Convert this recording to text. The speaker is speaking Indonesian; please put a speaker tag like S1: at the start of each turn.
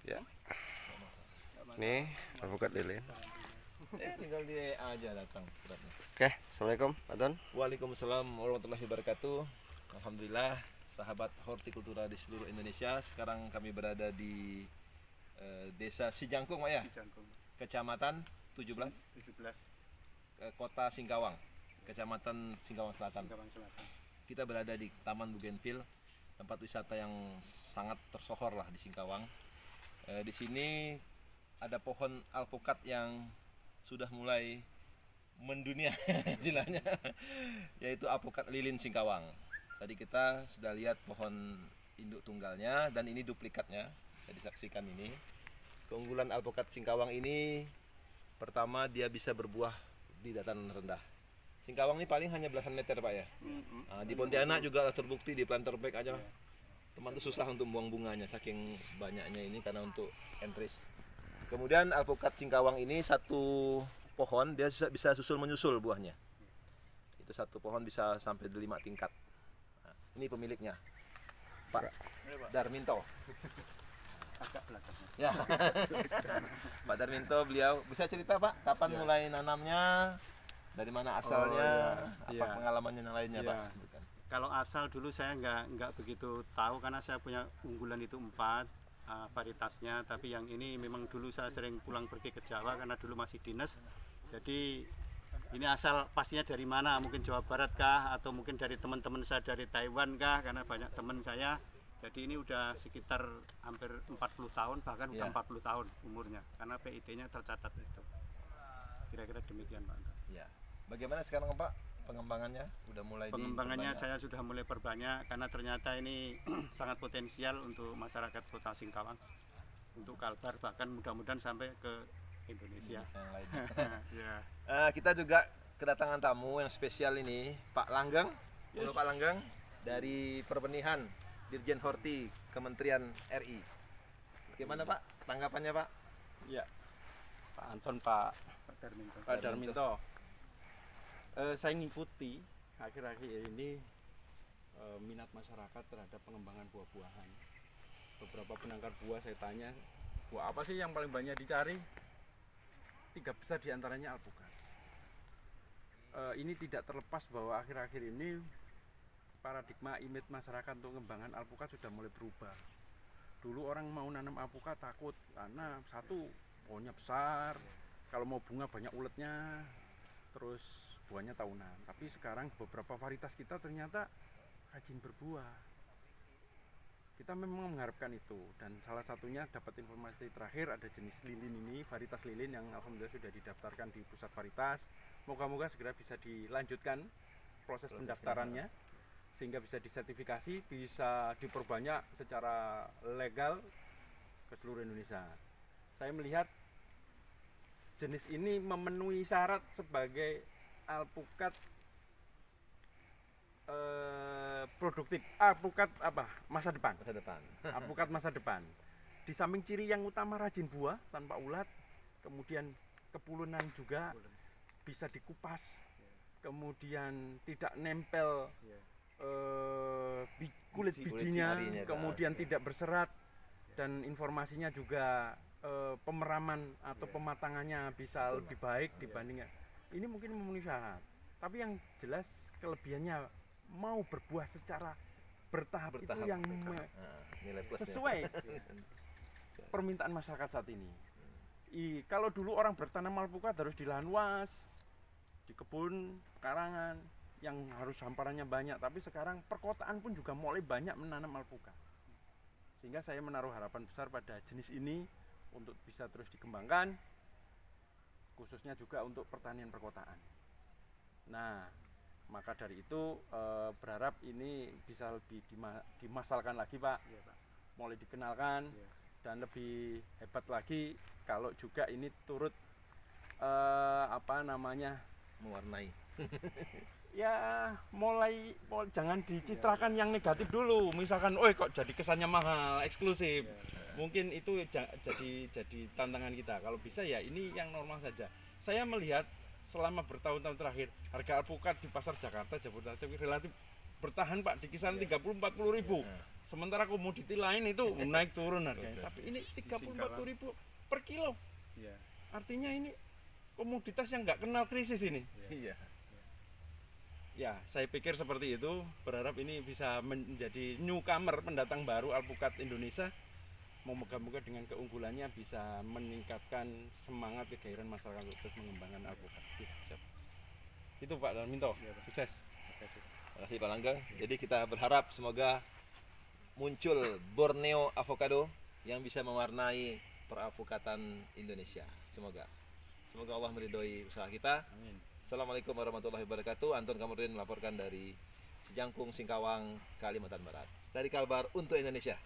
S1: Ya. Nih, alpukat lilin.
S2: Tinggal di aja datang suratnya.
S1: Oke, assalamualaikum Pak Don.
S2: Waalaikumsalam warahmatullahi wabarakatuh. Alhamdulillah, sahabat hortikultura di seluruh Indonesia. Sekarang kami berada di Desa Sijangkung, Pak ya. Kecamatan 17, Kota Singkawang, Kecamatan Singkawang Selatan. Kita berada di Taman Bougainville, tempat wisata yang sangat tersohor lah di Singkawang. Di sini ada pohon alpukat yang sudah mulai mendunia istilahnya, yaitu alpukat lilin Singkawang. Tadi kita sudah lihat pohon induk tunggalnya dan ini duplikatnya, bisa disaksikan ini. Keunggulan alpukat Singkawang ini, pertama dia bisa berbuah di dataran rendah. Singkawang ini paling hanya belasan meter Pak ya. Nah, di Pontianak juga terbukti di planter bag aja teman itu susah untuk buang bunganya saking banyaknya ini karena untuk entris. Kemudian alpukat Singkawang ini satu pohon dia bisa susul menyusul buahnya. Itu satu pohon bisa sampai 5 tingkat. Nah, ini pemiliknya, Pak Darminto. Ya, Pak Darminto, beliau bisa cerita Pak kapan mulai nanamnya, dari mana asalnya, apa pengalamannya yang lainnya Pak?
S3: Kalau asal dulu saya nggak begitu tahu karena saya punya unggulan itu 4 varietasnya, tapi yang ini memang dulu saya sering pulang pergi ke Jawa karena dulu masih dinas. Jadi ini asal pastinya dari mana, mungkin Jawa Barat kah atau mungkin dari teman-teman saya dari Taiwan kah, karena banyak teman saya. Jadi ini udah sekitar hampir 40 tahun, bahkan udah 40 tahun umurnya karena PID-nya tercatat itu. Kira-kira demikian Pak.
S2: Ya. Bagaimana sekarang Pak pengembangannya? Udah mulai
S3: pengembangannya saya sudah mulai perbanyak karena ternyata ini sangat potensial untuk masyarakat Kota Singkawang, untuk Kalbar, bahkan mudah-mudahan sampai ke Indonesia.
S2: Yang lain.
S3: Ya.
S2: Kita juga kedatangan tamu yang spesial ini, Pak Langgeng. Halo Pak Langgeng, dari Perbenihan Dirjen Horti Kementerian RI. Bagaimana Pak tanggapannya Pak?
S4: Ya, Pak Anton, Pak Darminto. Saya ngikuti akhir-akhir ini minat masyarakat terhadap pengembangan buah-buahan. Beberapa penangkar buah saya tanya, buah apa sih yang paling banyak dicari? 3 besar diantaranya alpukat. Ini tidak terlepas bahwa akhir-akhir ini paradigma image masyarakat untuk pengembangan alpukat sudah mulai berubah. Dulu orang mau nanam alpukat takut karena satu, pohonnya besar, kalau mau bunga banyak uletnya, terus buahnya tahunan. Tapi sekarang beberapa varietas kita ternyata rajin berbuah. Kita memang mengharapkan itu, dan salah satunya dapat informasi terakhir ada jenis lilin ini, varietas lilin yang alhamdulillah sudah didaftarkan di pusat varietas. Moga-moga segera bisa dilanjutkan proses pendaftarannya sehingga bisa disertifikasi, bisa diperbanyak secara legal ke seluruh Indonesia. Saya melihat jenis ini memenuhi syarat sebagai alpukat produktif, alpukat masa depan. Alpukat masa depan. Di samping ciri yang utama rajin buah tanpa ulat, kemudian kepulunan juga bisa dikupas, kemudian tidak nempel kulit bijinya, kemudian tidak berserat, dan informasinya juga pemeraman atau pematangannya bisa lebih baik dibandingkan. Ini mungkin memenuhi syarat, tapi yang jelas kelebihannya mau berbuah secara bertahap itu yang sesuai permintaan masyarakat saat ini. Kalau dulu orang bertanam alpukat harus di lahan luas, di kebun karangan yang harus hamparannya banyak, tapi sekarang perkotaan pun juga mulai banyak menanam alpukat, sehingga saya menaruh harapan besar pada jenis ini untuk bisa terus dikembangkan, khususnya juga untuk pertanian perkotaan. Nah, maka dari itu berharap ini bisa lebih dimasalkan lagi Pak, mulai dikenalkan dan lebih hebat lagi kalau juga ini turut
S2: mewarnai.
S4: Ya mulai jangan dicitrakan yang negatif dulu, misalkan kok jadi kesannya mahal, eksklusif. Mungkin itu jadi tantangan kita. Kalau bisa ya ini yang normal saja. Saya melihat selama bertahun-tahun terakhir harga alpukat di pasar Jakarta, Jabodetabek relatif bertahan Pak di kisaran 30-40 ribu. Sementara komoditi lain itu naik turun harganya. Tapi ini 30-40 ribu per kilo.
S3: Iya.
S4: Artinya ini komoditas yang nggak kenal krisis ini.
S2: Iya.
S4: Ya, saya pikir seperti itu. Berharap ini bisa menjadi newcomer, pendatang baru alpukat Indonesia. Moga-moga dengan keunggulannya bisa meningkatkan semangat kegairahan masyarakat untuk terus mengembangkan alpukat. Ya, siap. Itu Pak Darminto, sukses.
S2: Terima kasih Pak Langgeng. Jadi kita berharap semoga muncul Borneo Avocado yang bisa mewarnai peralpukatan Indonesia. Semoga Allah meridhoi usaha kita.
S3: Amin.
S2: Assalamualaikum warahmatullahi wabarakatuh. Anton Kamardin melaporkan dari Sijangkung, Singkawang, Kalimantan Barat. Dari Kalbar untuk Indonesia.